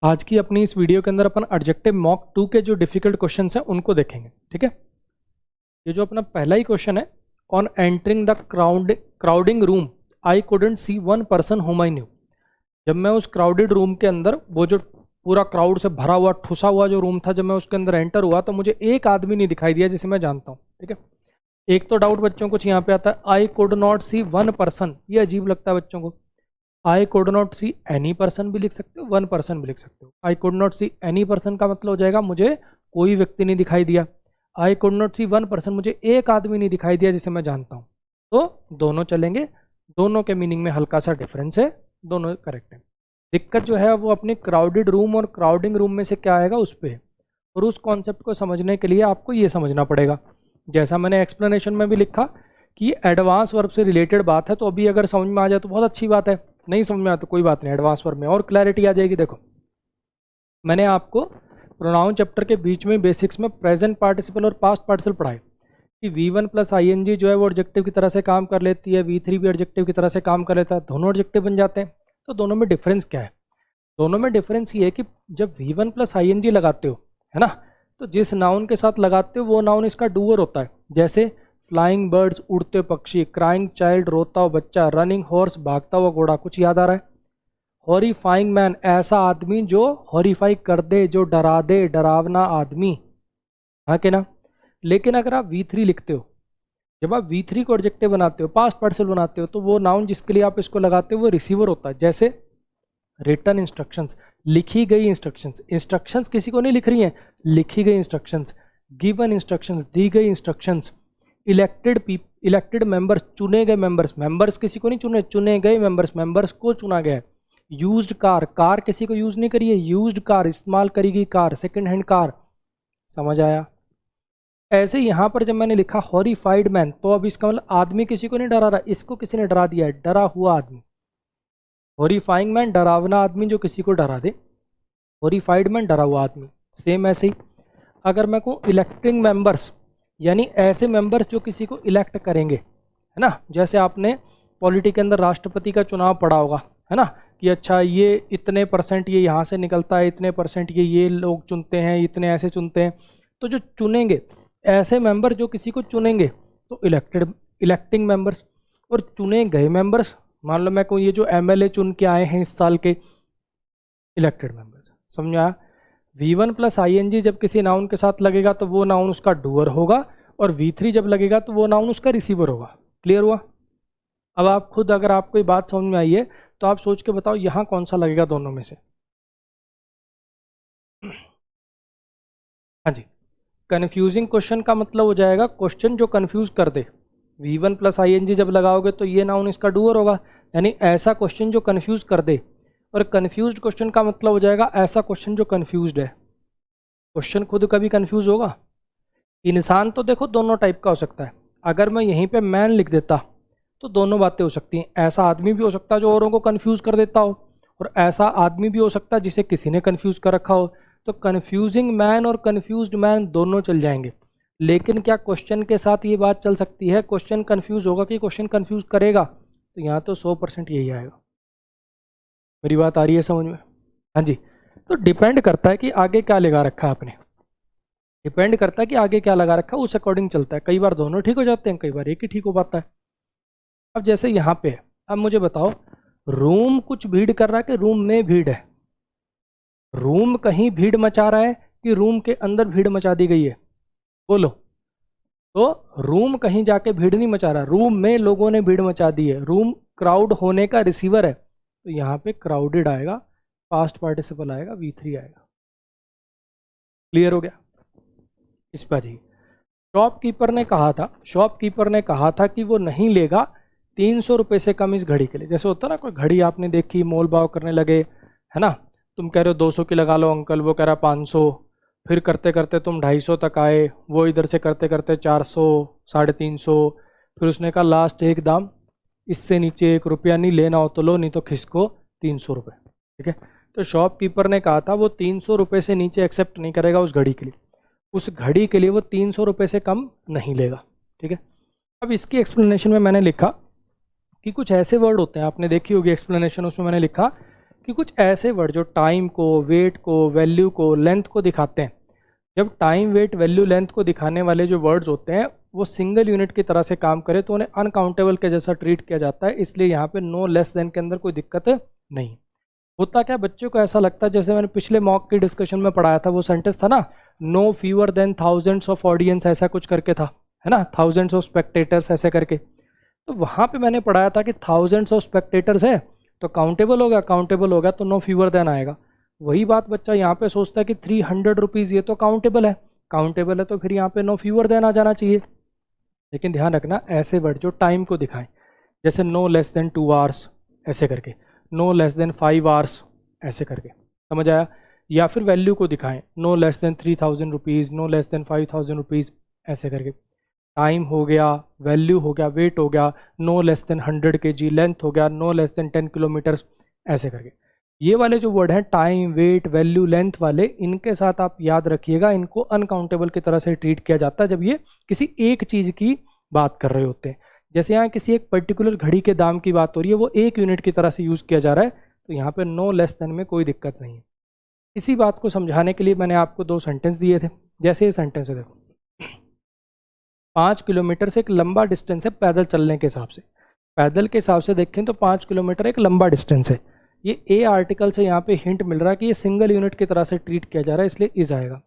आज की अपनी इस वीडियो के अंदर अपन एडजेक्टिव मॉक 2 के जो डिफिकल्ट क्वेश्चंस हैं उनको देखेंगे। ठीक है, ये जो अपना पहला ही क्वेश्चन है, on entering the crowding room I couldn't see one person whom I knew. जब मैं उस क्राउडेड रूम के अंदर, वो जो पूरा क्राउड से भरा हुआ ठुसा हुआ जो रूम था, जब मैं उसके अंदर एंटर हुआ तो मुझे एक आदमी नहीं दिखाई दिया जिसे मैं जानता हूँ। ठीक है, एक तो डाउट बच्चों कुछ यहाँ पे आता है, I could not see one person, ये अजीब लगता है बच्चों को। I could not see any person भी लिख सकते हो, वन पर्सन भी लिख सकते हो। आई could not see any person का मतलब हो जाएगा मुझे कोई व्यक्ति नहीं दिखाई दिया। I could not see one person, मुझे एक आदमी नहीं दिखाई दिया जिसे मैं जानता हूँ। तो दोनों चलेंगे, दोनों के मीनिंग में हल्का सा डिफरेंस है, दोनों करेक्ट है। दिक्कत जो है वो अपनी क्राउडेड रूम और क्राउडिंग रूम में से क्या आएगा उस पर, और उस कॉन्सेप्ट को समझने के लिए आपको ये समझना पड़ेगा। जैसा मैंने एक्सप्लेनेशन में भी लिखा कि एडवांस वर्ब से रिलेटेड बात है, तो अभी अगर समझ में आ जाए तो बहुत अच्छी बात है, नहीं समझ में आया तो कोई बात नहीं, एडवांस वर्ब में और क्लैरिटी आ जाएगी। देखो, मैंने आपको प्रोनाउन चैप्टर के बीच में बेसिक्स में प्रेजेंट पार्टिसिपल और पास्ट पार्टिसिपल पढ़ाए कि V1 प्लस ING जो है वो एडजेक्टिव की तरह से काम कर लेती है, V3 भी एडजेक्टिव की तरह से काम कर लेता है, दोनों एडजेक्टिव बन जाते हैं। तो दोनों में डिफरेंस क्या है? दोनों में डिफरेंस ये है कि जब V1 प्लस ING लगाते हो, है ना, तो जिस नाउन के साथ लगाते हो वो नाउन इसका डूअर होता है। जैसे फ्लाइंग बर्ड्स, उड़ते पक्षी, क्राइंग चाइल्ड, रोता हुआ बच्चा, रनिंग हॉर्स, भागता हुआ घोड़ा, कुछ याद आ रहा है? हॉरिफाइंग मैन, ऐसा आदमी जो हॉरिफाई कर दे, जो डरा दे, डरावना आदमी, हाँ कि ना। लेकिन अगर आप V3 लिखते हो, जब आप V3 को एडजेक्टिव बनाते हो, पास्ट पार्टिसिपल बनाते हो, तो वो नाउन जिसके लिए आप इसको लगाते हो वो रिसीवर होता है। जैसे रिटन इंस्ट्रक्शंस, लिखी गई इंस्ट्रक्शंस, इंस्ट्रक्शंस किसी को नहीं लिख रही हैं, लिखी गई इंस्ट्रक्शंस, गिवन इंस्ट्रक्शंस, दी गई इंस्ट्रक्शंस, इलेक्टेड मेंबर्स, चुने गए मेंबर्स, मेंबर्स किसी को नहीं चुने, चुने गए मेंबर्स, मेंबर्स को चुना गया है। यूज्ड कार, कार किसी को यूज नहीं करी है, यूज्ड कार, इस्तेमाल करी गई कार, सेकंड हैंड कार। समझ आया? ऐसे यहाँ पर जब मैंने लिखा हॉरिफाइड मैन, तो अब इसका मतलब आदमी किसी को नहीं डरा रहा, इसको किसी ने डरा दिया है, डरा हुआ आदमी। हॉरिफाइंग मैन, डरावना आदमी जो किसी को डरा दे, हॉरिफाइड मैन, डरा हुआ आदमी। सेम ऐसे ही अगर मैं कहूँ इलेक्टिंग मेंबर्स, यानी ऐसे मेंबर्स जो किसी को इलेक्ट करेंगे, है ना। जैसे आपने पॉलिटी के अंदर राष्ट्रपति का चुनाव पढ़ा होगा, है ना, कि अच्छा ये इतने परसेंट ये यहाँ से निकलता है, इतने परसेंट ये लोग चुनते हैं, इतने ऐसे चुनते हैं। तो जो चुनेंगे, ऐसे मेंबर जो किसी को चुनेंगे, तो इलेक्टिंग मेंबर्स। और चुने गए मेंबर्स, मान लो मैं कहूँ ये जो MLA चुन के आए हैं इस साल के, इलेक्टेड मेंबर्स। समझ आया? V1 प्लस ING जब किसी नाउन के साथ लगेगा तो वो नाउन उसका डूअर होगा, और V3 जब लगेगा तो वो नाउन उसका रिसीवर होगा। क्लियर हुआ? अब आप खुद, अगर आपको ये बात समझ में आई है तो आप सोच के बताओ यहाँ कौन सा लगेगा दोनों में से। हाँ जी, कन्फ्यूजिंग क्वेश्चन का मतलब हो जाएगा क्वेश्चन जो कन्फ्यूज कर दे। V1 प्लस ING जब लगाओगे तो ये नाउन इसका डूअर होगा, यानी ऐसा क्वेश्चन जो कन्फ्यूज कर दे। और कन्फ्यूज्ड क्वेश्चन का मतलब हो जाएगा ऐसा क्वेश्चन जो कन्फ्यूज्ड है। क्वेश्चन खुद कभी कन्फ्यूज होगा? इंसान तो देखो दोनों टाइप का हो सकता है। अगर मैं यहीं पे मैन लिख देता तो दोनों बातें हो सकती हैं। ऐसा आदमी भी हो सकता है जो औरों को कन्फ्यूज कर देता हो, और ऐसा आदमी भी हो सकता है जिसे किसी ने कन्फ्यूज कर रखा हो। तो कन्फ्यूजिंग मैन और कन्फ्यूज्ड मैन दोनों चल जाएंगे। लेकिन क्या क्वेश्चन के साथ ये बात चल सकती है, क्वेश्चन कन्फ्यूज होगा कि क्वेश्चन कन्फ्यूज करेगा? तो यहाँ तो 100% यही आएगा। मेरी बात आ रही है समझ में? हाँ जी। तो डिपेंड करता है कि आगे क्या लगा रखा है आपने, डिपेंड करता है कि आगे क्या लगा रखा है, उस अकॉर्डिंग चलता है। कई बार दोनों ठीक हो जाते हैं, कई बार एक ही ठीक हो पाता है। अब जैसे यहाँ पे, अब मुझे बताओ, रूम कुछ भीड़ कर रहा है कि रूम में भीड़ है? रूम कहीं भीड़ मचा रहा है कि रूम के अंदर भीड़ मचा दी गई है? बोलो। तो रूम कहीं जाके भीड़ नहीं मचा रहा, रूम में लोगों ने भीड़ मचा दी है। रूम क्राउड होने का रिसीवर है, तो यहाँ पे क्राउडेड आएगा, पास्ट पार्टिसिपल आएगा, V3 आएगा। क्लियर हो गया? इस पर ही शॉपकीपर ने कहा था कि वो नहीं लेगा 300 रुपये से कम इस घड़ी के लिए। जैसे होता है ना, कोई घड़ी आपने देखी, मोल भाव करने लगे, है ना, तुम कह रहे हो 200 की लगा लो अंकल, वो कह रहा 500, फिर करते करते तुम 250 तक आए, वो इधर से करते करते 400, 350, फिर उसने कहा लास्ट एक दाम, इससे नीचे 1 रुपया नहीं, लेना हो तो लो, नहीं तो खिसको 300 रुपये। ठीक है, तो शॉपकीपर ने कहा था वो 300 रुपये से नीचे एक्सेप्ट नहीं करेगा उस घड़ी के लिए, उस घड़ी के लिए वो 300 रुपये से कम नहीं लेगा। ठीक है, अब इसकी एक्सप्लेनेशन में मैंने लिखा कि कुछ ऐसे वर्ड होते हैं, आपने देखी होगी एक्सप्लेनेशन, उसमें मैंने लिखा कि कुछ ऐसे वर्ड जो टाइम को, वेट को, वैल्यू को, लेंथ को दिखाते हैं, जब टाइम, वेट, वैल्यू, लेंथ को दिखाने वाले जो वर्ड्स होते हैं वो सिंगल यूनिट की तरह से काम करे तो उन्हें अनकाउंटेबल के जैसा ट्रीट किया जाता है। इसलिए यहाँ पे नो लेस देन के अंदर कोई दिक्कत नहीं। होता क्या, बच्चों को ऐसा लगता है, जैसे मैंने पिछले मॉक की डिस्कशन में पढ़ाया था, वो सेंटेंस था ना, no fewer than thousands of audience, ऐसा कुछ करके था, है ना, थाउजेंड्स ऑफ स्पेक्टेटर्स ऐसे करके। तो वहाँ पे मैंने पढ़ाया था कि थाउजेंड्स ऑफ स्पेक्टेटर्स है तो काउंटेबल होगा, काउंटेबल होगा तो नो फीवर देन आएगा। वही बात बच्चा यहाँ पे सोचता है कि 300 रुपीज़ ये तो काउंटेबल है, काउंटेबल है तो फिर यहाँ पे नो फीवर देन आ जाना चाहिए। लेकिन ध्यान रखना, ऐसे वर्ड जो टाइम को दिखाएं, जैसे नो लेस देन 2 आवर्स ऐसे करके, नो लेस देन 5 आवर्स ऐसे करके, समझ आया। या फिर वैल्यू को दिखाएं, no less than 3000 rupees, no less than 5000 rupees ऐसे करके। टाइम हो गया, वैल्यू हो गया, वेट हो गया, no less than 100 kg, length हो गया नो लेस देन 10 किलोमीटर्स ऐसे करके। ये वाले जो वर्ड हैं टाइम, वेट, वैल्यू, लेंथ वाले, इनके साथ आप याद रखिएगा, इनको अनकाउंटेबल की तरह से ट्रीट किया जाता है जब ये किसी एक चीज़ की बात कर रहे होते हैं। जैसे यहाँ किसी एक पर्टिकुलर घड़ी के दाम की बात हो रही है, वो एक यूनिट की तरह से यूज़ किया जा रहा है, तो यहाँ पे नो लेस देन में कोई दिक्कत नहीं है। इसी बात को समझाने के लिए मैंने आपको 2 सेंटेंस दिए थे। जैसे ये सेंटेंस है, देखो 5 किलोमीटर से एक लंबा डिस्टेंस है पैदल चलने के हिसाब से। पैदल के हिसाब से देखें तो 5 किलोमीटर एक लंबा डिस्टेंस है। ये ए आर्टिकल से यहाँ पे हिंट मिल रहा है कि ये सिंगल यूनिट की तरह से ट्रीट किया जा रहा है, इसलिए इज आएगा।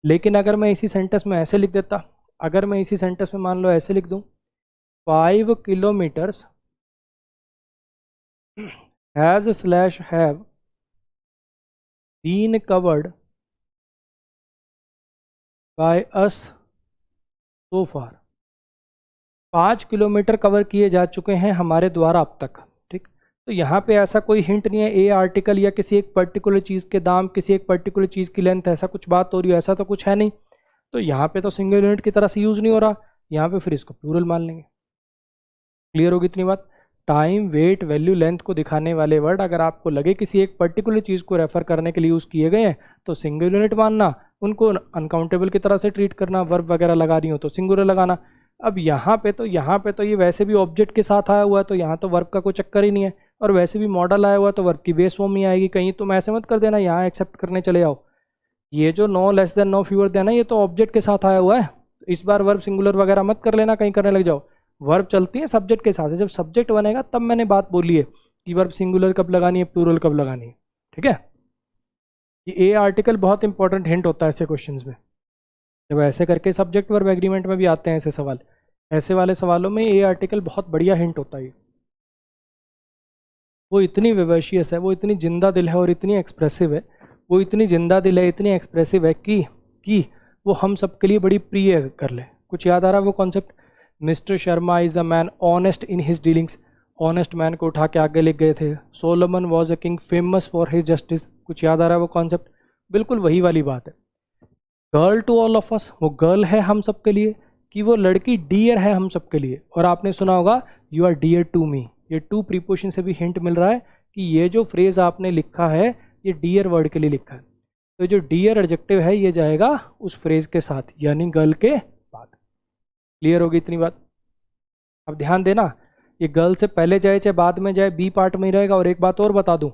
लेकिन अगर मैं इसी सेंटेंस में ऐसे लिख देता, अगर मैं इसी सेंटेंस में मान लो ऐसे लिख दूँ, 5 kilometres has slash have been covered by us so far, 5 kilometre cover किए जा चुके हैं हमारे द्वारा अब तक, ठीक। तो यहाँ पे ऐसा कोई हिंट नहीं है ए आर्टिकल या किसी एक पर्टिकुलर चीज़ के दाम, किसी एक पर्टिकुलर चीज़ की लेंथ, ऐसा कुछ बात हो रही है, ऐसा तो कुछ है नहीं। तो यहाँ पे तो सिंगल यूनिट की तरह से यूज़ नहीं हो रहा, यहाँ पे फिर इसको प्लूरल मान लेंगे। क्लियर होगी इतनी बात। टाइम, वेट, वैल्यू, लेंथ को दिखाने वाले वर्ड अगर आपको लगे किसी एक पर्टिकुलर चीज़ को रेफर करने के लिए यूज़ किए गए हैं तो सिंगल यूनिट मानना, उनको अनकाउंटेबल की तरह से ट्रीट करना, वर्ब वगैरह लगानी हो तो सिंगुलर लगाना। अब यहाँ पे तो ये वैसे भी ऑब्जेक्ट के साथ आया हुआ है, तो यहाँ तो वर्ब का कोई चक्कर ही नहीं है, और वैसे भी मॉडल आया हुआ है तो वर्ब की बेस फॉर्म ही आएगी। कहीं तुम ऐसे मत कर देना यहाँ एक्सेप्ट करने चले जाओ, ये जो no less than, no fewer देना, ये तो ऑब्जेक्ट के साथ आया हुआ है, इस बार वर्ब सिंगुलर वगैरह मत कर लेना, कहीं करने लग जाओ। वर्ब चलती है सब्जेक्ट के साथ, जब सब्जेक्ट बनेगा तब मैंने बात बोली है कि वर्ब सिंगुलर कब लगानी है, प्लूरल कब लगानी है, ठीक है। ये ए आर्टिकल बहुत इंपॉर्टेंट हिंट होता है ऐसे क्वेश्चंस में, जब ऐसे करके सब्जेक्ट वर्ब एग्रीमेंट में भी आते हैं ऐसे सवाल, ऐसे वाले सवालों में ए आर्टिकल बहुत बढ़िया हिंट होता है। वो इतनी विवर्शियस है, वो इतनी जिंदा दिल है और इतनी एक्सप्रेसिव है, वो इतनी जिंदा दिल है, इतनी एक्सप्रेसिव है कि वो हम सबके लिए बड़ी प्रिय कर ले। कुछ याद आ रहा है वो concept, mister Sharma is a man honest in his dealings, honest man को उठा के आगे लिख गए थे। Solomon was a king famous for his justice, कुछ याद आ रहा है वो कॉन्सेप्ट, बिल्कुल वही वाली बात है। Girl to all of us, वो गर्ल है हम सबके लिए, कि वो लड़की डियर है हम सबके लिए। और आपने सुना होगा you are dear to me, ये टू प्रीपोजिशन से भी हिंट मिल रहा है कि ये जो फ्रेज आपने लिखा है ये डियर वर्ड के लिए लिखा है, तो जो डियर एडजेक्टिव है ये जाएगा उस फ्रेज के साथ, यानी गर्ल के बाद। क्लियर होगी इतनी बात। अब ध्यान देना, ये गर्ल से पहले जाए चाहे बाद में जाए, बी पार्ट में ही रहेगा। और एक बात और बता दूं,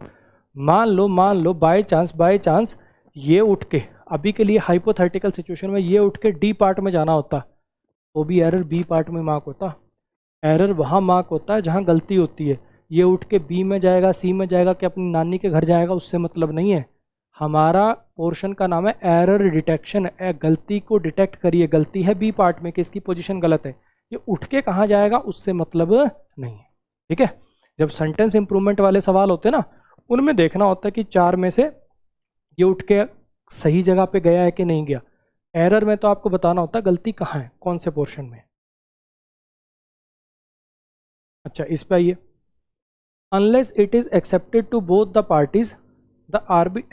मान लो बाय चांस ये उठ के, अभी के लिए हाइपोथेटिकल सिचुएशन में ये उठ के डी पार्ट में जाना होता, वो भी एरर बी पार्ट में मार्क होता। एरर वहाँ मार्क होता है जहाँ गलती होती है। ये उठ के बी में जाएगा, सी में जाएगा, कि अपनी नानी के घर जाएगा, उससे मतलब नहीं है। हमारा पोर्शन का नाम है एरर डिटेक्शन, गलती को डिटेक्ट करिए। गलती है बी पार्ट में कि इसकी पोजीशन गलत है, ये उठ के कहाँ जाएगा उससे मतलब नहीं है, ठीक है। जब सेंटेंस इंप्रूवमेंट वाले सवाल होते हैं ना, उनमें देखना होता है कि 4 में से ये उठ के सही जगह पे गया है कि नहीं गया। एरर में तो आपको बताना होता है गलती कहाँ है, कौन से पोर्शन में। अच्छा, इस पे आइए। Unless it is accepted to both the parties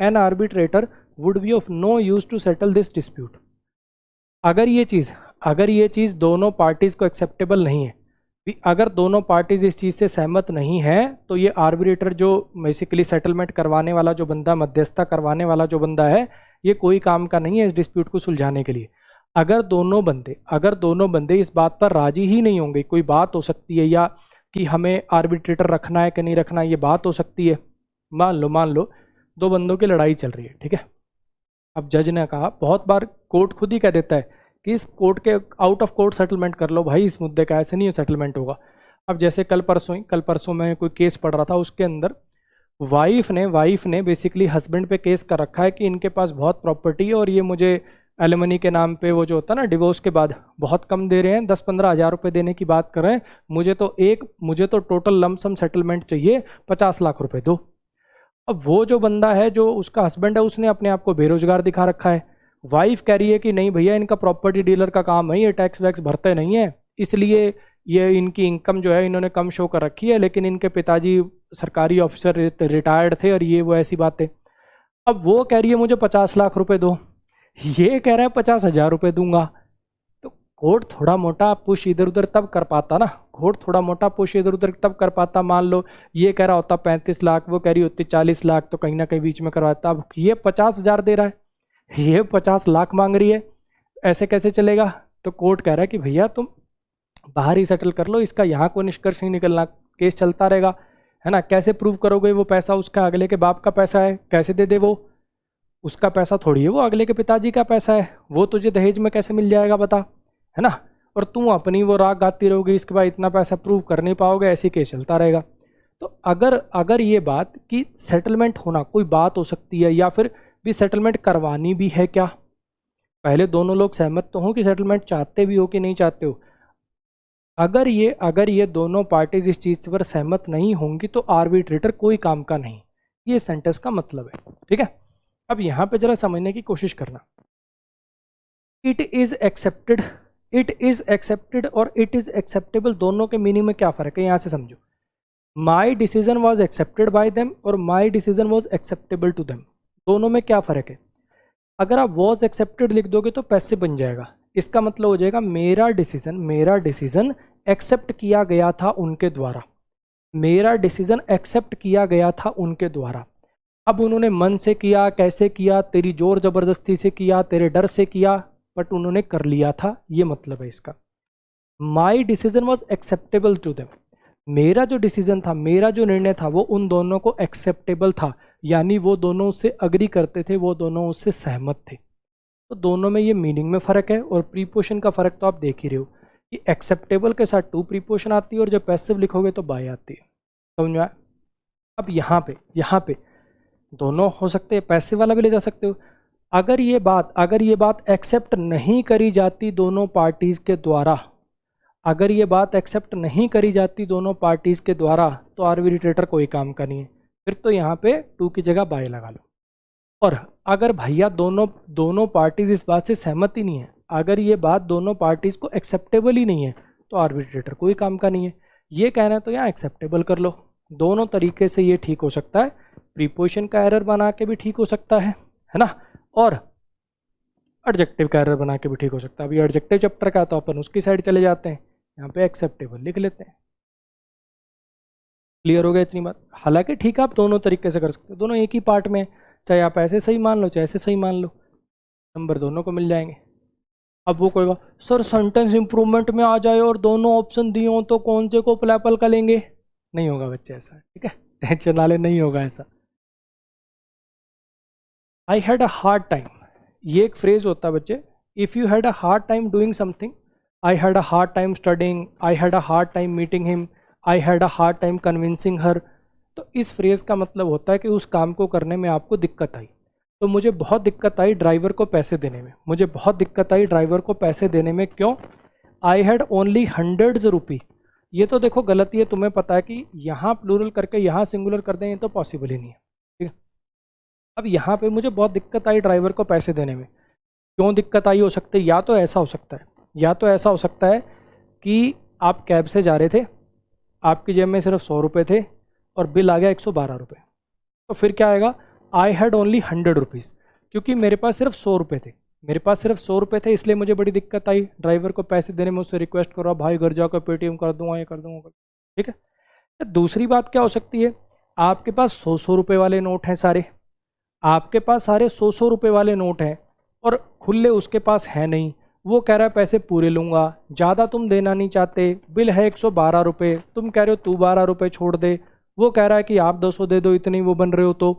an arbitrator would be of no use to settle this dispute. अगर ये चीज़ दोनों पार्टीज को एक्सेप्टेबल नहीं है, अगर दोनों पार्टीज इस चीज़ से सहमत नहीं है, तो ये आर्बिट्रेटर जो बेसिकली सेटलमेंट करवाने वाला जो बंदा, मध्यस्थता करवाने वाला जो बंदा है, ये कोई काम का नहीं है इस डिस्प्यूट को सुलझाने के लिए। अगर दोनों बंदे इस बात पर राजी ही नहीं होंगे, कोई बात हो सकती है, या कि हमें आर्बिट्रेटर रखना है कि नहीं रखना, ये बात हो सकती है। मान लो दो बंदों की लड़ाई चल रही है, ठीक है। अब जज ने कहा, बहुत बार कोर्ट खुद ही कह देता है कि इस कोर्ट के आउट ऑफ कोर्ट सेटलमेंट कर लो भाई, इस मुद्दे का ऐसे नहीं सेटलमेंट होगा। अब जैसे कल परसों में कोई केस पढ़ रहा था, उसके अंदर वाइफ ने बेसिकली हस्बैंड पे केस कर रखा है कि इनके पास बहुत प्रॉपर्टी है और ये मुझे एलिमनी के नाम पे, वो जो होता है ना डिवोर्स के बाद, बहुत कम दे रहे हैं, 10-15 हज़ार रुपये देने की बात कर रहे हैं, मुझे तो टोटल लमसम सेटलमेंट चाहिए 50 लाख रुपए दो। अब वो जो बंदा है, जो उसका हस्बैंड है, उसने अपने आप को बेरोजगार दिखा रखा है। वाइफ कह रही है कि नहीं भैया, इनका प्रॉपर्टी डीलर का काम है, ये टैक्स वैक्स भरते नहीं है, इसलिए ये इनकी इनकम जो है इन्होंने कम शो कर रखी है, लेकिन इनके पिताजी सरकारी ऑफिसर रिटायर्ड थे और ये वो ऐसी बातें। अब वो कह रही है मुझे 50 लाख रुपए दो, ये कह रहा है 50,000 रुपये दूंगा। तो कोर्ट थोड़ा मोटा पुश इधर उधर तब कर पाता ना, कोर्ट थोड़ा मोटा पुश इधर उधर तब कर पाता। मान लो ये कह रहा होता 35 लाख, वो कह रही होती 40 लाख, तो कहीं ना कहीं बीच में करवाता। अब ये 50,000 दे रहा है, ये 50 लाख मांग रही है, ऐसे कैसे चलेगा? तो कोर्ट कह रहा है कि भैया तुम बाहर ही सेटल कर लो, इसका यहाँ कोई निष्कर्ष नहीं निकलना, केस चलता रहेगा, है ना। कैसे प्रूव करोगे वो पैसा उसका अगले के बाप का पैसा है, कैसे दे दे वो? उसका पैसा थोड़ी है वो, अगले के पिताजी का पैसा है, वो तुझे दहेज में कैसे मिल जाएगा बता, है ना। और तू अपनी वो राग गाती रहोगी, इसके बाद इतना पैसा प्रूव कर नहीं पाओगे, ऐसे केस चलता रहेगा। तो अगर ये बात कि सेटलमेंट होना कोई बात हो सकती है, या फिर भी सेटलमेंट करवानी भी है क्या, पहले दोनों लोग सहमत तो हों कि सेटलमेंट चाहते भी हो कि नहीं चाहते हो। अगर ये दोनों पार्टीज इस चीज़ पर सहमत नहीं होंगी तो आर्बिट्रेटर कोई काम का नहीं, ये सेंटेंस का मतलब है, ठीक है। अब यहाँ पे जरा समझने की कोशिश करना, इट इज़ एक्सेप्टेड और इट इज़ एक्सेप्टेबल, दोनों के मीनिंग में क्या फ़र्क है, यहाँ से समझो। My decision was accepted by them और my decision was acceptable to them, दोनों में क्या फ़र्क है? अगर आप वॉज एक्सेप्टेड लिख दोगे तो पैसिव बन जाएगा, इसका मतलब हो जाएगा मेरा डिसीजन एक्सेप्ट किया गया था उनके द्वारा, मेरा डिसीजन एक्सेप्ट किया गया था उनके द्वारा। अब उन्होंने मन से किया, कैसे किया, तेरी जोर जबरदस्ती से किया, तेरे डर से किया, बट उन्होंने कर लिया था, ये मतलब है इसका। My decision was acceptable to them, मेरा जो डिसीजन था, मेरा जो निर्णय था, वो उन दोनों को एक्सेप्टेबल था, यानी वो दोनों उससे अग्री करते थे, वो दोनों उससे सहमत थे। तो दोनों में ये मीनिंग में फ़र्क है, और प्रीपोजिशन का फ़र्क तो आप देख ही रहे हो कि एक्सेप्टेबल के साथ टू प्रीपोजिशन आती है और जब पैसिव लिखोगे तो बाय आती है, समझ में आया? अब यहाँ पे दोनों हो सकते हैं, पैसिव वाला भी ले जा सकते हो। अगर ये बात एक्सेप्ट नहीं करी जाती दोनों पार्टीज़ के द्वारा, अगर ये बात एक्सेप्ट नहीं करी जाती दोनों पार्टीज़ के द्वारा, तो आर्बिट्रेटर कोई काम का नहीं है, फिर तो यहाँ पे टू की जगह बाय लगा लो। और अगर भैया दोनों पार्टीज इस बात से सहमत ही नहीं है, अगर ये बात दोनों पार्टीज को एक्सेप्टेबल ही नहीं है, तो आर्बिट्रेटर कोई काम का नहीं है। ये कहना है तो यहाँ एक्सेप्टेबल कर लो, दोनों तरीके से ये ठीक हो सकता है, प्रीपोजिशन का एरर बना के भी ठीक हो सकता है ना, और एडजेक्टिव का एरर बना के भी ठीक हो सकता है। अभी एडजेक्टिव चैप्टर का तो अपन उसकी साइड चले जाते हैं, यहाँ पे एक्सेप्टेबल लिख लेते हैं। क्लियर हो गया इतनी बात? हालांकि ठीक है, आप दोनों तरीके से कर सकते हो, दोनों एक ही पार्ट में, चाहे आप ऐसे सही मान लो चाहे ऐसे सही मान लो, नंबर दोनों को मिल जाएंगे। अब वो कहेगा सर सेंटेंस इंप्रूवमेंट में आ जाए और दोनों ऑप्शन दिए हों तो कौन से को प्लेपल का लेंगे? नहीं होगा बच्चे ऐसा, ठीक है, टेंशन ना ले, नहीं होगा ऐसा। I had a hard time, ये एक फ्रेज होता है बच्चे, if you had a hard time doing something, I had a hard time studying, I had a hard time meeting him, I had a hard time convincing her, तो इस phrase का मतलब होता है कि उस काम को करने में आपको दिक्कत आई। तो मुझे बहुत दिक्कत आई ड्राइवर को पैसे देने में, मुझे बहुत दिक्कत आई ड्राइवर को पैसे देने में, क्यों? आई हैड ओनली हंड्रेड्स रुपी, ये तो देखो गलती है, तुम्हें पता है कि यहाँ प्लूरल करके यहाँ सिंगुलर कर दें, ये तो पॉसिबल ही नहीं है, ठीक है। अब यहाँ पे मुझे बहुत दिक्कत आई ड्राइवर को पैसे देने में, क्यों दिक्कत आई हो सकती है? या तो ऐसा हो सकता है कि आप कैब से जा रहे थे, आपकी जेब में सिर्फ 100 रुपये थे और बिल आ गया 112 रुपये, तो फिर क्या आएगा? आई हैड ओनली 100 रुपीज़, क्योंकि मेरे पास सिर्फ 100 रुपये थे, इसलिए मुझे बड़ी दिक्कत आई ड्राइवर को पैसे देने में, उससे रिक्वेस्ट करो भाई घर जाकर पेटीएम कर दूंगा, ये कर दूंगा, ठीक है। दूसरी बात क्या हो सकती है? आपके पास 100 रुपये वाले नोट हैं सारे, आपके पास सारे 100 रुपये वाले नोट हैं और खुले उसके पास है नहीं, वो कह रहा है पैसे पूरे लूँगा, ज़्यादा तुम देना नहीं चाहते, बिल है 112 रुपये, तुम कह रहे हो तू 12 रुपये छोड़ दे, वो कह रहा है कि आप 200 दे दो, इतने वो बन रहे हो, तो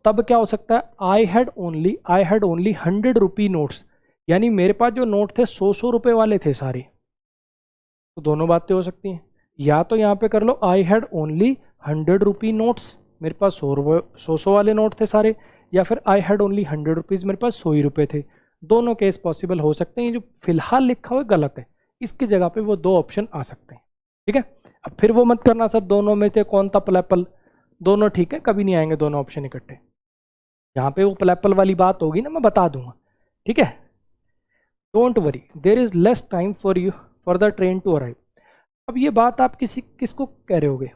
तब क्या हो सकता है, आई हैड ओनली 100 रुपी नोट्स, यानी मेरे पास जो नोट थे 100 रुपये वाले थे सारे। तो दोनों बातें हो सकती हैं, या तो यहाँ पे कर लो I had only 100 rupee notes, मेरे पास 100 वाले नोट थे सारे, या फिर आई हैड ओनली 100 रुपीज़, मेरे पास 100 ही रुपये थे। दोनों केस पॉसिबल हो सकते हैं। जो फिलहाल लिखा हुआ गलत है, इसकी जगह पे वो दो ऑप्शन आ सकते हैं। ठीक है, अब फिर वो मत करना सर दोनों में से कौन था प्लैपल, दोनों ठीक है, कभी नहीं आएंगे दोनों ऑप्शन इकट्ठे। जहाँ पे वो प्लैपल वाली बात होगी ना, मैं बता दूंगा। ठीक है, don't worry, there is less time for the train to arrive. अब ये बात आप किसको कह रहे होगे,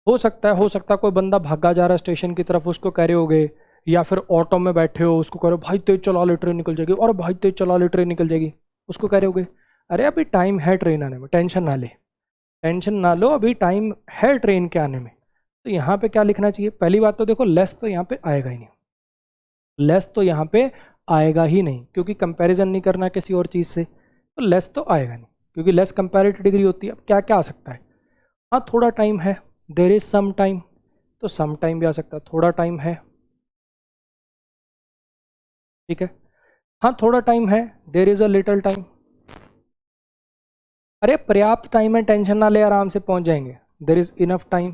हो सकता है कोई बंदा भागा जा रहा है स्टेशन की तरफ, उसको कह रहे होगे, या फिर ऑटो में बैठे हो उसको कह रहे हो भाई तेज चला ले ट्रेन निकल जाएगी, और भाई तेज चला ले ट्रेन निकल जाएगी, उसको कह रहे होगे अरे अभी टाइम है ट्रेन आने में, टेंशन ना लो, अभी टाइम है ट्रेन के आने में। तो यहाँ पे क्या लिखना चाहिए, पहली बात तो देखो लेस तो यहाँ पे आएगा ही नहीं, लेस तो यहाँ पे आएगा ही नहीं, क्योंकि कंपैरिजन नहीं करना किसी और चीज़ से, तो लेस तो आएगा नहीं, क्योंकि लेस कंपैरेटिव डिग्री होती है। अब क्या क्या आ सकता है, हाँ थोड़ा टाइम है, देयर इज सम टाइम, तो सम टाइम भी आ सकता है, थोड़ा टाइम है। ठीक है, हाँ थोड़ा टाइम है, there is a little time, अरे पर्याप्त टाइम है, टेंशन ना ले, आराम से पहुंच जाएंगे, देयर इज इनफ टाइम।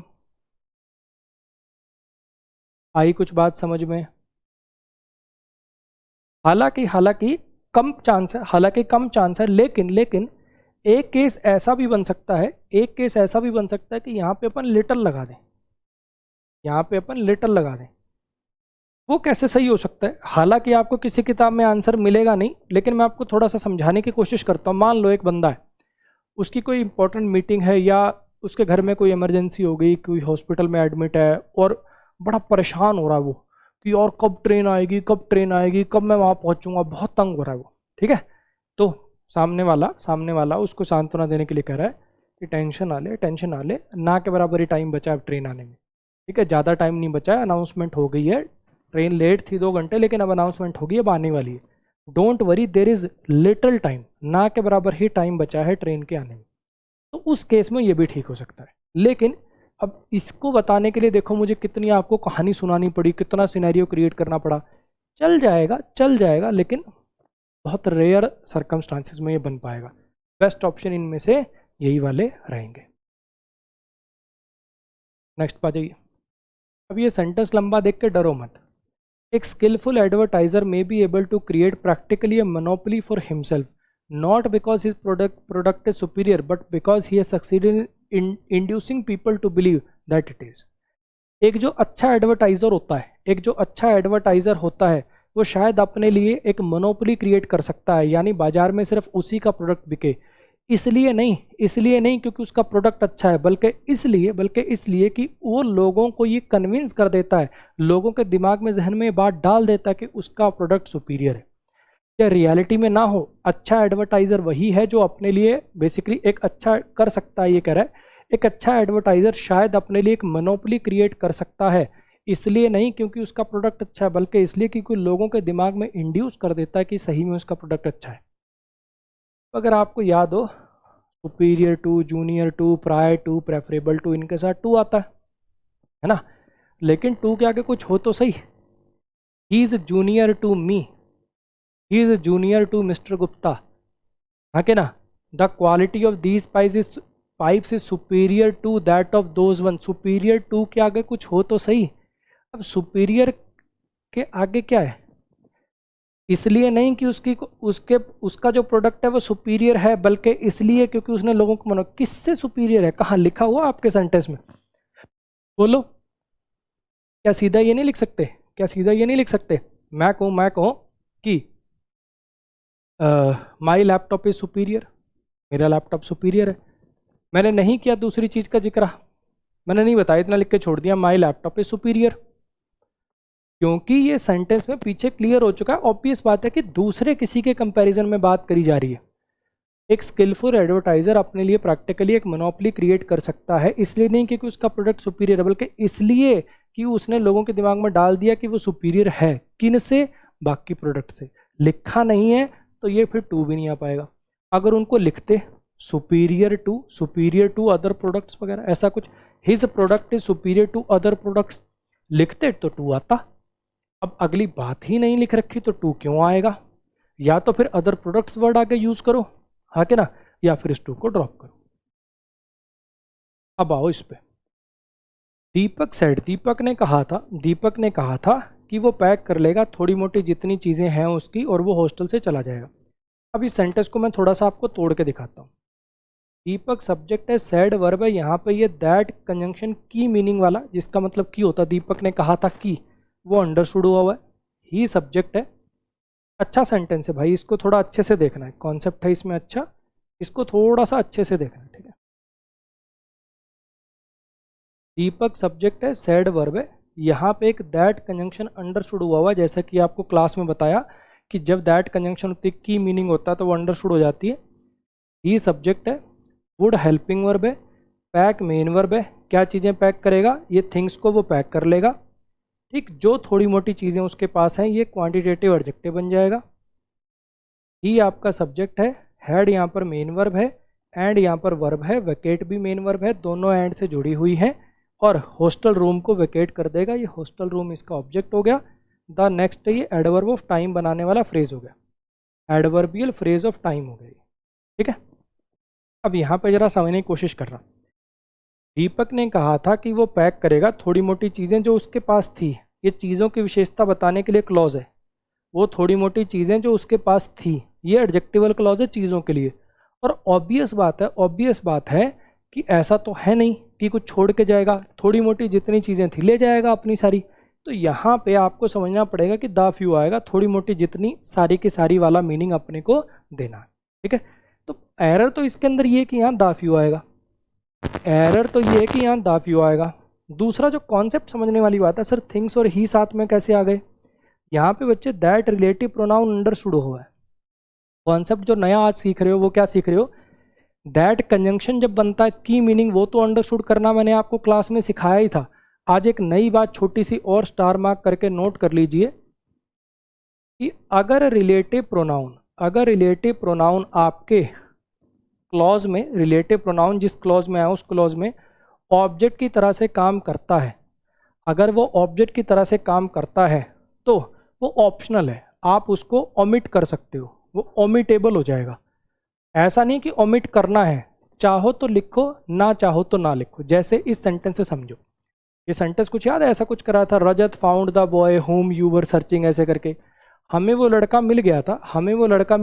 आई कुछ बात समझ में, हालांकि कम चांस है, लेकिन एक केस ऐसा भी बन सकता है, कि यहाँ पे अपन लिटिल लगा दें, वो कैसे सही हो सकता है। हालांकि आपको किसी किताब में आंसर मिलेगा नहीं, लेकिन मैं आपको थोड़ा सा समझाने की कोशिश करता हूँ। मान लो एक बंदा है, उसकी कोई इंपॉर्टेंट मीटिंग है, या उसके घर में कोई इमरजेंसी हो गई, कोई हॉस्पिटल में एडमिट है, और बड़ा परेशान हो रहा है वो कि और कब ट्रेन आएगी, कब मैं वहाँ पहुँचूंगा, बहुत तंग हो रहा है वो। ठीक है, तो सामने वाला उसको सांत्वना देने के लिए कह रहा है कि टेंशन ना ले, ना के बराबर ही टाइम बचा है अब ट्रेन आने में। ठीक है, ज़्यादा टाइम नहीं बचा है, अनाउंसमेंट हो गई है, ट्रेन लेट थी 2 घंटे, लेकिन अब अनाउंसमेंट होगी, अब आने वाली है। Don't worry, there is little time, ना के बराबर ही टाइम बचा है ट्रेन के आने में। तो उस केस में ये भी ठीक हो सकता है। लेकिन अब इसको बताने के लिए देखो मुझे कितनी आपको कहानी सुनानी पड़ी, कितना सिनेरियो क्रिएट करना पड़ा। चल जाएगा, लेकिन बहुत रेयर सर्कमस्टांसेस में ये बन पाएगा। बेस्ट ऑप्शन इनमें से यही वाले रहेंगे। नेक्स्ट पा जाइए। अब ये सेंटेंस लंबा देख के डरो मत। एक skilful advertiser may be able to create practically a monopoly for himself, not because his product is superior, but because he has succeeded in inducing people to believe that it is. एक जो अच्छा advertiser होता है वो शायद अपने लिए एक मोनोपोली क्रिएट कर सकता है, यानी बाजार में सिर्फ उसी का प्रोडक्ट बिके। इसलिए नहीं क्योंकि उसका प्रोडक्ट अच्छा है, बल्कि इसलिए कि वो लोगों को ये कन्विंस कर देता है, लोगों के दिमाग में, जहन में ये बात डाल देता है कि उसका प्रोडक्ट सुपीरियर है। या रियलिटी में ना हो, अच्छा एडवर्टाइजर वही है जो अपने लिए बेसिकली एक अच्छा कर सकता है। ये कह रहा है एक अच्छा एडवर्टाइजर शायद अपने लिए एक मोनोपोली क्रिएट कर सकता है, इसलिए नहीं क्योंकि उसका प्रोडक्ट अच्छा है, बल्कि इसलिए क्योंकि लोगों के दिमाग में इंड्यूस कर देता है कि सही में उसका प्रोडक्ट अच्छा है। अगर आपको याद हो, superior to, junior to, prior to, preferable to, इनके साथ टू आता है ना, लेकिन टू के आगे कुछ हो तो सही। He is junior to me, he is junior to mister Gupta, हाँ के ना। The quality of these pipes is superior to that of those one. Superior to के आगे कुछ हो तो सही। अब सुपीरियर के आगे क्या है, इसलिए नहीं कि उसका जो प्रोडक्ट है वो सुपीरियर है, बल्कि इसलिए क्योंकि उसने लोगों को मना। किससे सुपीरियर है, कहाँ लिखा हुआ आपके सेंटेंस में, बोलो। क्या सीधा ये नहीं लिख सकते, मैं कहूँ कि माई लैपटॉप इज सुपीरियर, मेरा लैपटॉप सुपीरियर है। मैंने नहीं किया दूसरी चीज़ का जिक्र, मैंने नहीं बताया, इतना लिख के छोड़ दिया माई लैपटॉप इज सुपीरियर, क्योंकि ये सेंटेंस में पीछे क्लियर हो चुका है। ऑब्वियस बात है कि दूसरे किसी के कंपैरिजन में बात करी जा रही है। एक स्किलफुल एडवर्टाइजर अपने लिए प्रैक्टिकली एक मोनोपोली क्रिएट कर सकता है, इसलिए नहीं क्योंकि उसका प्रोडक्ट सुपीरियर है, बल्कि इसलिए कि उसने लोगों के दिमाग में डाल दिया कि वो सुपीरियर है। किन से, बाकी प्रोडक्ट से। लिखा नहीं है तो ये फिर टू भी नहीं आ पाएगा। अगर उनको लिखते सुपीरियर टू अदर प्रोडक्ट्स वगैरह, ऐसा कुछ। His product is superior to other products, लिखते तो टू आता। अब अगली बात ही नहीं लिख रखी तो टू क्यों आएगा? या तो फिर अदर प्रोडक्ट्स वर्ड आगे यूज करो, हाँ कि ना, या फिर इस टू को ड्रॉप करो। अब आओ इस पे। दीपक ने कहा था कि वो पैक कर लेगा थोड़ी मोटी जितनी चीज़ें हैं उसकी और वो हॉस्टल से चला जाएगा। अब इस सेंटेंस को मैं थोड़ा सा आपको तोड़ के दिखाता हूँ। दीपक सब्जेक्ट है, सैड वर्ब है, यहाँ पे ये दैट कंजंक्शन की मीनिंग वाला, जिसका मतलब की होता, दीपक ने कहा था कि, वो अंडरस्टूड हुआ है। ही सब्जेक्ट है। अच्छा सेंटेंस है भाई, इसको थोड़ा अच्छे से देखना है, कॉन्सेप्ट है इसमें अच्छा, इसको थोड़ा सा अच्छे से देखना है, ठीक है। दीपक सब्जेक्ट है, सैड वर्ब है, यहाँ पे एक दैट कंजंक्शन अंडरस्टूड हुआ हुआ है, जैसा कि आपको क्लास में बताया कि जब दैट कंजंक्शन होती है, की मीनिंग होता है तो वो अंडरस्टूड हो जाती है। ही सब्जेक्ट है, वुड हेल्पिंग वर्ब है, पैक मेन वर्ब है, क्या चीज़ें पैक करेगा, ये थिंग्स को वो पैक कर लेगा, ठीक। जो थोड़ी मोटी चीज़ें उसके पास हैं ये क्वांटिटेटिव एडजेक्टिव बन जाएगा। ही आपका सब्जेक्ट है, हैड यहाँ पर मेन वर्ब है, एंड यहाँ पर वर्ब है, वेकेट भी मेन वर्ब है, दोनों एंड से जुड़ी हुई हैं, और हॉस्टल रूम को वेकेट कर देगा, ये हॉस्टल रूम इसका ऑब्जेक्ट हो गया। द नेक्स्ट ये एडवर्ब ऑफ टाइम बनाने वाला फ्रेज हो गया, एडवर्बियल फ्रेज ऑफ टाइम हो गई, ठीक है। अब यहाँ पे जरा समझने की कोशिश कर रहा। दीपक ने कहा था कि वो पैक करेगा थोड़ी मोटी चीज़ें जो उसके पास थी, ये चीज़ों की विशेषता बताने के लिए क्लॉज है। वो थोड़ी मोटी चीज़ें जो उसके पास थी, ये एडजेक्टिवल क्लॉज है चीज़ों के लिए। और ऑब्वियस बात है कि ऐसा तो है नहीं कि कुछ छोड़ के जाएगा, थोड़ी मोटी जितनी चीज़ें थी ले जाएगा अपनी सारी। तो यहाँ पे आपको समझना पड़ेगा कि द फ्यू आएगा, थोड़ी मोटी जितनी, सारी की सारी वाला मीनिंग अपने को देना है, ठीक है। तो एरर तो इसके अंदर ये कि यहाँ द फ्यू आएगा, एरर तो ये है कि यहाँ द फ्यू आएगा। दूसरा जो कॉन्सेप्ट समझने वाली बात है, सर थिंग्स और ही साथ में कैसे आ गए? यहाँ पे बच्चे दैट रिलेटिव प्रोनाउन अंडरस्टूड हुआ है। कॉन्सेप्ट जो नया आज सीख रहे हो वो क्या सीख रहे हो? दैट कंजंक्शन जब बनता है की मीनिंग, वो तो अंडरस्टूड करना मैंने आपको क्लास में सिखाया ही था। आज एक नई बात छोटी सी और स्टार मार्क करके नोट कर लीजिए कि अगर रिलेटिव प्रोनाउन आपके क्लॉज में, रिलेटिव प्रोनाउन जिस क्लॉज में आया उस क्लॉज में ऑब्जेक्ट की तरह से काम करता है, अगर वो ऑब्जेक्ट की तरह से काम करता है तो वो ऑप्शनल है, आप उसको ओमिट कर सकते हो, वो ओमिटेबल हो जाएगा। ऐसा नहीं कि ओमिट करना है, चाहो तो लिखो, ना चाहो तो ना लिखो। जैसे इस सेंटेंस से समझो, ये सेंटेंस कुछ याद है, ऐसा कुछ करा था, Rajat found the boy whom you were searching, ऐसे करके हमें वो लड़का मिल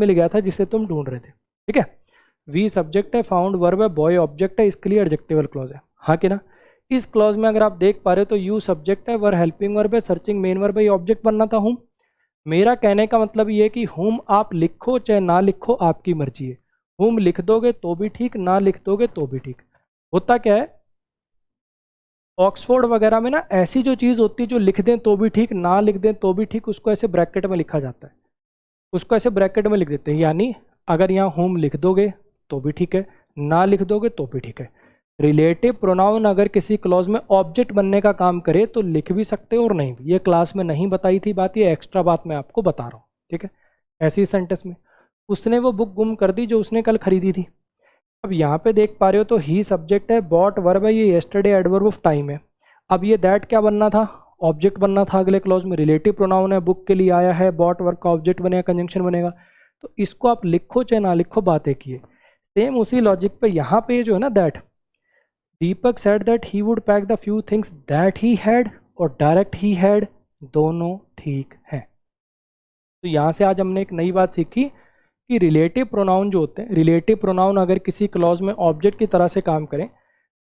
गया था जिसे तुम ढूंढ रहे थे, ठीक है। वी सब्जेक्ट है, फाउंड वर्ब है, बॉय ऑब्जेक्ट है, इसके लिए एडजेक्टिवल क्लॉज है, हाँ कि ना। इस क्लॉज में अगर आप देख पा रहे हो तो यू सब्जेक्ट है, वर हेल्पिंग वर्ब है, सर्चिंग मेन वर्ब है, ये ऑब्जेक्ट बनना था होम। मेरा कहने का मतलब ये है कि होम आप लिखो चाहे ना लिखो आपकी मर्जी है, होम लिख दोगे तो भी ठीक, ना लिख दोगे तो भी ठीक। होता क्या है ऑक्सफोर्ड वगैरह में ना, ऐसी जो चीज़ होती है जो लिख दें तो भी ठीक, ना लिख दें तो भी ठीक, उसको ऐसे ब्रैकेट में लिखा जाता है, उसको ऐसे ब्रैकेट में लिख देते हैं। यानी अगर यहाँ होम लिख दोगे तो भी ठीक है, ना लिख दोगे तो भी ठीक है। रिलेटिव प्रोनाउन अगर किसी क्लॉज में ऑब्जेक्ट बनने का काम करे तो लिख भी सकते हो और नहीं भी। ये क्लास में नहीं बताई थी बात, ये एक्स्ट्रा बात मैं आपको बता रहा हूँ, ठीक है। ऐसी सेंटेंस में उसने वो बुक गुम कर दी जो उसने कल खरीदी थी। अब यहाँ पे देख पा रहे हो तो ही सब्जेक्ट है, बॉट वर्ब है, ये येस्टरडे एडवर्ब ऑफ टाइम है। अब ये दैट क्या बनना था? ऑब्जेक्ट बनना था अगले क्लॉज में। रिलेटिव प्रोनाउन है, बुक के लिए आया है, बॉट वर्ब का ऑब्जेक्ट बनेगा, कंजंक्शन बनेगा। तो इसको आप लिखो चाहे ना लिखो, बात एक ही है। सेम उसी लॉजिक पे यहाँ पे जो है ना that, Deepak said that he would pack the few things that he had और डायरेक्ट ही हैड दोनों ठीक है। तो यहाँ से आज हमने एक नई बात सीखी कि रिलेटिव प्रोनाउन जो होते हैं, रिलेटिव प्रोनाउन अगर किसी क्लॉज में ऑब्जेक्ट की तरह से काम करें,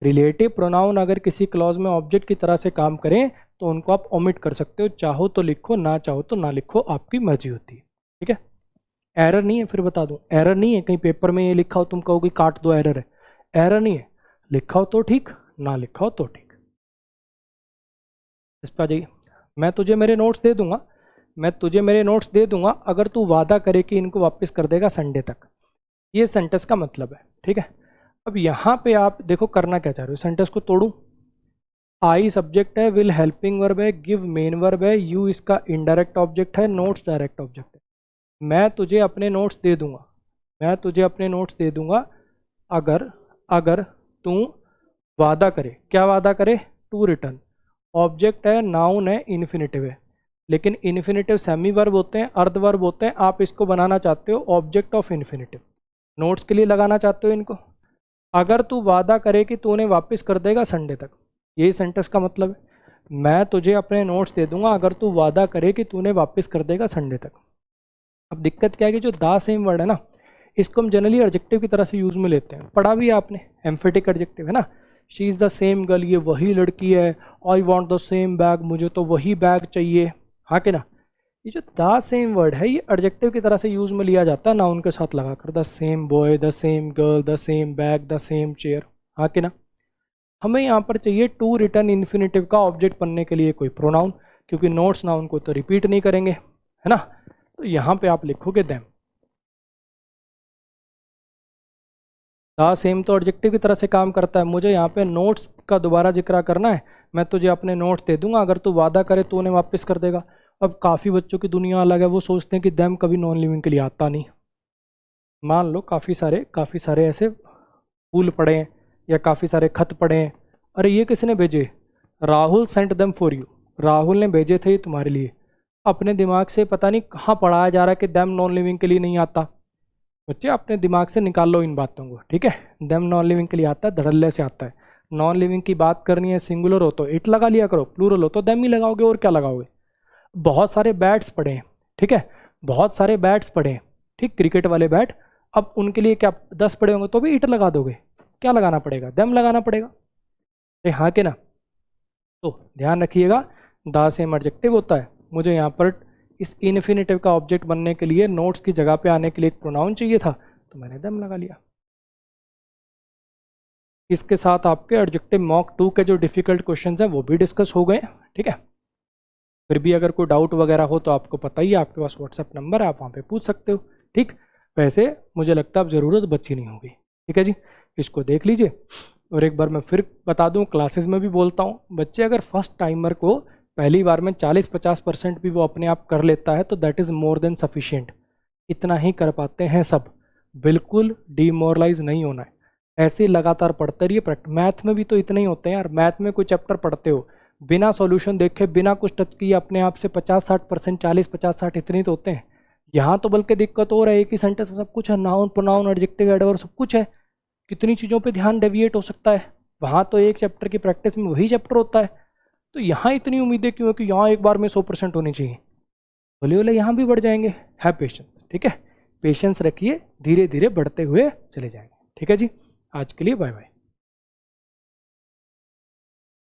रिलेटिव प्रोनाउन अगर किसी क्लॉज में ऑब्जेक्ट की तरह से काम करें तो उनको आप ओमिट कर सकते हो, चाहो तो लिखो, ना चाहो तो ना लिखो, आपकी मर्जी होती है, ठीक है। एरर नहीं है, फिर बता दूं, एरर नहीं है। कहीं पेपर में ये लिखा हो तुम कहोगे काट दो एरर है, एरर नहीं है। लिखा हो तो ठीक, ना लिखा हो तो ठीक। इस पर आ जाइए। मैं तुझे मेरे नोट्स दे दूंगा अगर तू वादा करे कि इनको वापस कर देगा संडे तक। ये सेंटेंस का मतलब है, ठीक है। अब यहाँ पे आप देखो करना क्या चाह रहे हो, सेंटेंस को तोड़ूं। आई सब्जेक्ट है, विल हेल्पिंग वर्ब है, गिव मेन वर्ब है, यू इसका इनडायरेक्ट ऑब्जेक्ट है, नोट्स डायरेक्ट ऑब्जेक्ट है। मैं तुझे अपने नोट्स दे दूंगा अगर अगर तू वादा करे, क्या वादा करे, टू रिटर्न। ऑब्जेक्ट है, नाउन है, इन्फिनेटिव है, लेकिन इन्फिनेटिव सेमी वर्ब होते हैं, अर्ध वर्ब होते हैं। आप इसको बनाना चाहते हो ऑब्जेक्ट ऑफ इन्फिनेटिव, नोट्स के लिए लगाना चाहते हो इनको। अगर तू वादा करे कि तू उन्हें वापस कर देगा संडे तक, यही सेंटेंस का मतलब है। मैं तुझे अपने नोट्स दे दूंगा अगर तू वादा करे कि तू उन्हें वापस कर देगा संडे तक। अब दिक्कत क्या है कि जो द सेम वर्ड है ना, इसको हम जनरली एडजेक्टिव की तरह से यूज में लेते हैं। पढ़ा भी है आपने, एम्फेटिक एडजेक्टिव है ना। She is the same girl, ये वही लड़की है। I want the same bag, मुझे तो वही बैग चाहिए, हाँ कि ना। ये जो द सेम वर्ड है ये एडजेक्टिव की तरह से यूज में लिया जाता है नाउन के साथ लगाकर। The same boy, the same girl, the same bag, the same chair, हाँ कि ना। हमें यहाँ पर चाहिए टू रिटर्न इन्फिनेटिव का ऑब्जेक्ट बनने के लिए कोई प्रोनाउन, क्योंकि नोट्स नाउन को तो रिपीट नहीं करेंगे, है ना। तो यहाँ पे आप लिखोगे देम। द सेम तो एडजेक्टिव की तरह से काम करता है। मुझे यहाँ पे नोट्स का दोबारा जिक्र करना है। मैं तुझे अपने नोट्स दे दूंगा अगर तू वादा करे तो उन्हें वापस कर देगा। अब काफ़ी बच्चों की दुनिया अलग है, वो सोचते हैं कि देम कभी नॉन लिविंग के लिए आता नहीं। मान लो काफ़ी सारे ऐसे फूल पड़े हैं या काफ़ी सारे खत पड़े हैं। अरे ये किसने भेजे, Rahul sent them for you, Rahul ने भेजे थे ये तुम्हारे लिए। अपने दिमाग से पता नहीं कहाँ पढ़ाया जा रहा है कि देम नॉन लिविंग के लिए नहीं आता। बच्चे अपने दिमाग से निकाल लो इन बातों को, ठीक है। देम नॉन लिविंग के लिए आता है, धड़ल्ले से आता है। नॉन लिविंग की बात करनी है, सिंगुलर हो तो इट लगा लिया करो, प्लूरल हो तो देम ही लगाओगे, और क्या लगाओगे। बहुत सारे बैट्स पड़े हैं, ठीक है, बहुत सारे बैट्स पड़े हैं, ठीक, क्रिकेट वाले बैट। अब उनके लिए क्या 10 पड़े होंगे तो भी इट लगा दोगे, क्या लगाना पड़ेगा, देम लगाना पड़ेगा, हाँ के ना। तो ध्यान रखिएगा द सेम एडजेक्टिव होता है। मुझे यहाँ पर इस इन्फिनेटिव का ऑब्जेक्ट बनने के लिए नोट्स की जगह पे आने के लिए एक प्रोनाउन चाहिए था, तो मैंने देम लगा लिया। इसके साथ आपके एडजेक्टिव मॉक 2 के जो डिफिकल्ट क्वेश्चंस हैं वो भी डिस्कस हो गए, ठीक है। फिर भी अगर कोई डाउट वगैरह हो तो आपको पता ही है, आपके पास व्हाट्सएप नंबर है, आप वहाँ पे पूछ सकते हो, ठीक। वैसे मुझे लगता है अब ज़रूरत बची नहीं होगी, ठीक है जी। इसको देख लीजिए। और एक बार मैं फिर बता दूं, क्लासेस में भी बोलता हूं, बच्चे अगर फर्स्ट टाइमर को पहली बार में 40-50% भी वो अपने आप कर लेता है तो that is more than sufficient. इतना ही कर पाते हैं सब, बिल्कुल डीमोरलाइज नहीं होना है, ऐसे लगातार पढ़ते रहिए। मैथ में भी तो इतने ही होते हैं यार। मैथ में कोई चैप्टर पढ़ते हो, बिना सॉल्यूशन देखे, बिना कुछ टच किए अपने आप से 50-60%, 40-50-60 इतने तो होते हैं। यहाँ तो बल्कि दिक्कत हो रहा है, एक ही सेंटेंस में सब कुछ है, नाउन प्रोनाउन एडजेक्टिव एडवर्ब सब कुछ है। कितनी चीज़ों पे ध्यान डेविएट हो सकता है। वहाँ तो एक चैप्टर की प्रैक्टिस में वही चैप्टर होता है, तो यहाँ इतनी उम्मीदें क्यों है कि यहाँ एक बार में 100% होनी चाहिए। बोले बोले यहाँ भी बढ़ जाएंगे, है पेशेंस, ठीक है। पेशेंस रखिए, धीरे धीरे बढ़ते हुए चले जाएंगे, ठीक है जी। आज के लिए बाय बाय।